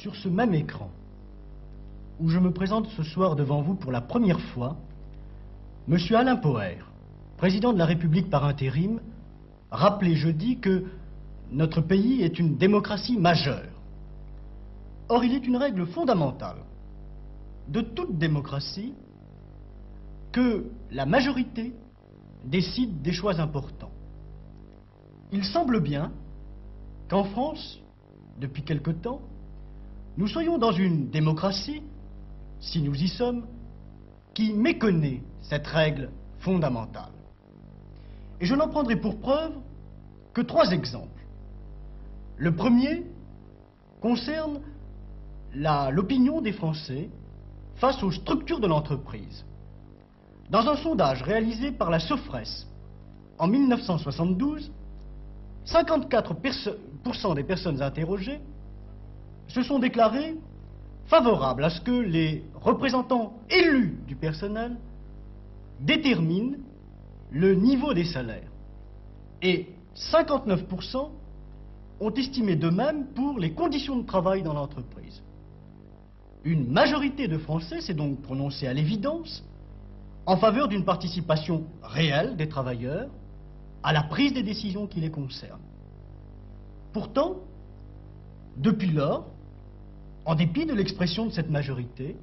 sur ce même écran, où je me présente ce soir devant vous pour la première fois, M. Alain Poher, président de la République par intérim, rappelait jeudi que notre pays est une démocratie majeure. Or, il est une règle fondamentale de toute démocratie que la majorité décide des choix importants. Il semble bien qu'en France, depuis quelque temps, nous soyons dans une démocratie, si nous y sommes, qui méconnaît cette règle fondamentale. Et je n'en prendrai pour preuve que 3 exemples. Le premier concerne l'opinion des Français face aux structures de l'entreprise. Dans un sondage réalisé par la Sofres en 1972, 54% des personnes interrogées se sont déclarées favorables à ce que les représentants élus du personnel déterminent le niveau des salaires. Et 59% ont estimé de même pour les conditions de travail dans l'entreprise. Une majorité de Français s'est donc prononcée à l'évidence en faveur d'une participation réelle des travailleurs à la prise des décisions qui les concernent. Pourtant, depuis lors, en dépit de l'expression de cette majorité,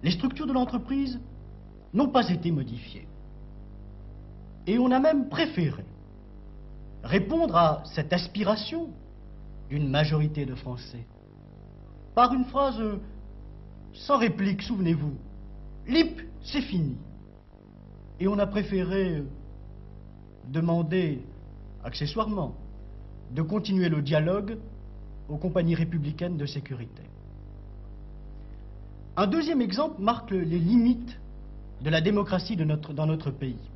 les structures de l'entreprise n'ont pas été modifiées. Et on a même préféré répondre à cette aspiration d'une majorité de Français par une phrase sans réplique, souvenez-vous, « Lip, c'est fini ». Et on a préféré demander, accessoirement, de continuer le dialogue aux compagnies républicaines de sécurité. Un deuxième exemple marque les limites de la démocratie dans notre pays.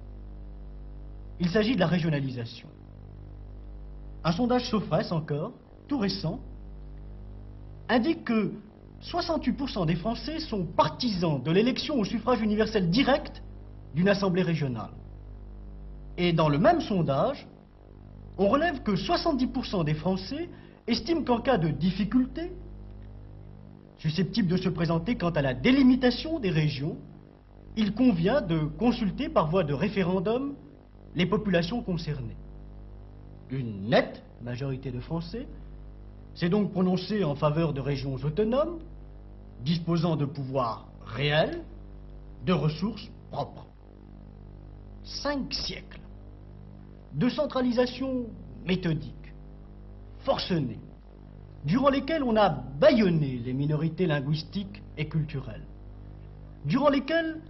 Il s'agit de la régionalisation. Un sondage Sofres encore, tout récent, indique que 68% des Français sont partisans de l'élection au suffrage universel direct d'une assemblée régionale. Et dans le même sondage, on relève que 70% des Français estiment qu'en cas de difficulté, susceptible de se présenter quant à la délimitation des régions, il convient de consulter par voie de référendum les populations concernées. Une nette majorité de Français s'est donc prononcée en faveur de régions autonomes, disposant de pouvoirs réels, de ressources propres. 5 siècles de centralisation méthodique, forcenée, durant lesquels on a bâillonné les minorités linguistiques et culturelles, durant lesquels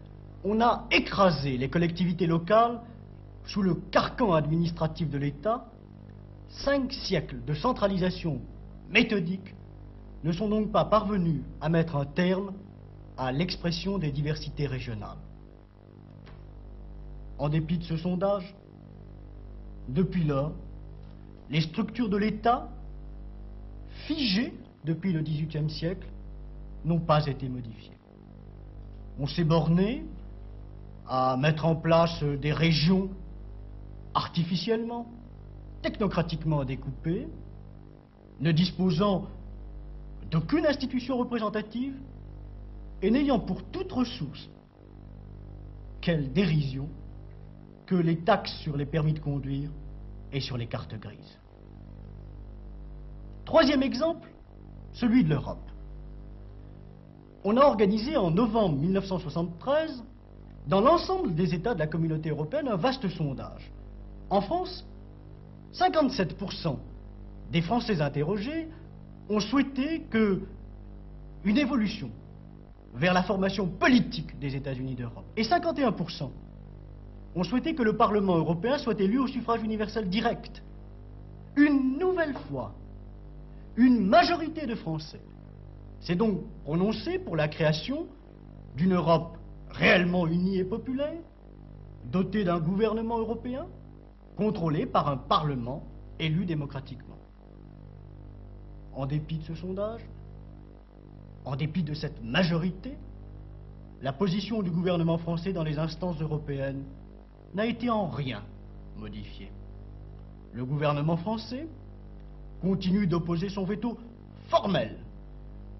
on a écrasé les collectivités locales sous le carcan administratif de l'État. 5 siècles de centralisation méthodique ne sont donc pas parvenus à mettre un terme à l'expression des diversités régionales. En dépit de ce sondage, depuis lors, les structures de l'État, figées depuis le XVIIIe siècle, n'ont pas été modifiées. On s'est borné à mettre en place des régions artificiellement, technocratiquement découpées, ne disposant d'aucune institution représentative et n'ayant pour toute ressource, quelle dérision, que les taxes sur les permis de conduire et sur les cartes grises. Troisième exemple, celui de l'Europe. On a organisé en novembre 1973, dans l'ensemble des États de la Communauté européenne, un vaste sondage. En France, 57% des Français interrogés ont souhaité une évolution vers la formation politique des États-Unis d'Europe. Et 51% ont souhaité que le Parlement européen soit élu au suffrage universel direct. Une nouvelle fois, une majorité de Français s'est donc prononcée pour la création d'une Europe réellement unie et populaire, dotée d'un gouvernement européen, contrôlé par un Parlement élu démocratiquement. En dépit de ce sondage, en dépit de cette majorité, la position du gouvernement français dans les instances européennes n'a été en rien modifiée. Le gouvernement français continue d'opposer son veto formel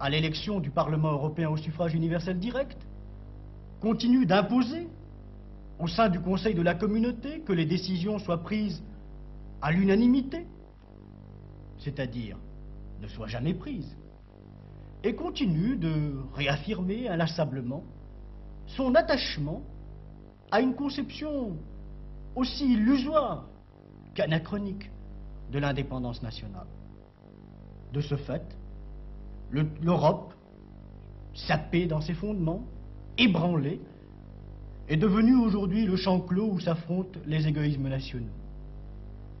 à l'élection du Parlement européen au suffrage universel direct, continue d'imposer au sein du Conseil de la Communauté que les décisions soient prises à l'unanimité, c'est-à-dire ne soient jamais prises, et continue de réaffirmer inlassablement son attachement à une conception aussi illusoire qu'anachronique de l'indépendance nationale. De ce fait, l'Europe, sapée dans ses fondements, ébranlée, est devenue aujourd'hui le champ clos où s'affrontent les égoïsmes nationaux.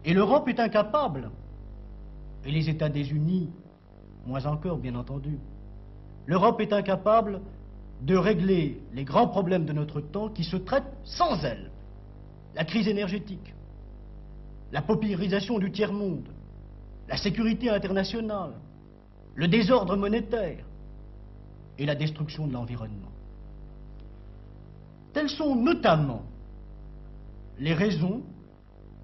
Et l'Europe est incapable, et les États désunis, moins encore bien entendu, l'Europe est incapable de régler les grands problèmes de notre temps qui se traitent sans elle. La crise énergétique, la paupérisation du tiers-monde, la sécurité internationale, le désordre monétaire et la destruction de l'environnement. Telles sont notamment les raisons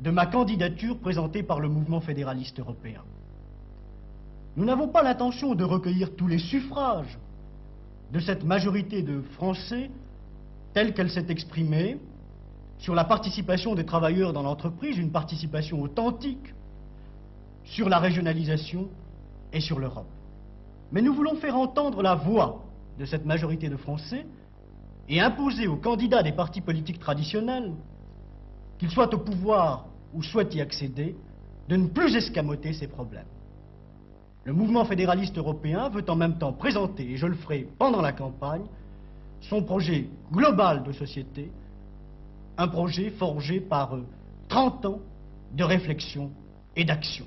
de ma candidature présentée par le mouvement fédéraliste européen. Nous n'avons pas l'intention de recueillir tous les suffrages de cette majorité de Français telle qu'elle s'est exprimée sur la participation des travailleurs dans l'entreprise, une participation authentique, sur la régionalisation et sur l'Europe. Mais nous voulons faire entendre la voix de cette majorité de Français et imposer aux candidats des partis politiques traditionnels, qu'ils soient au pouvoir ou souhaitent y accéder, de ne plus escamoter ces problèmes. Le mouvement fédéraliste européen veut en même temps présenter, et je le ferai pendant la campagne, son projet global de société, un projet forgé par 30 ans de réflexion et d'action.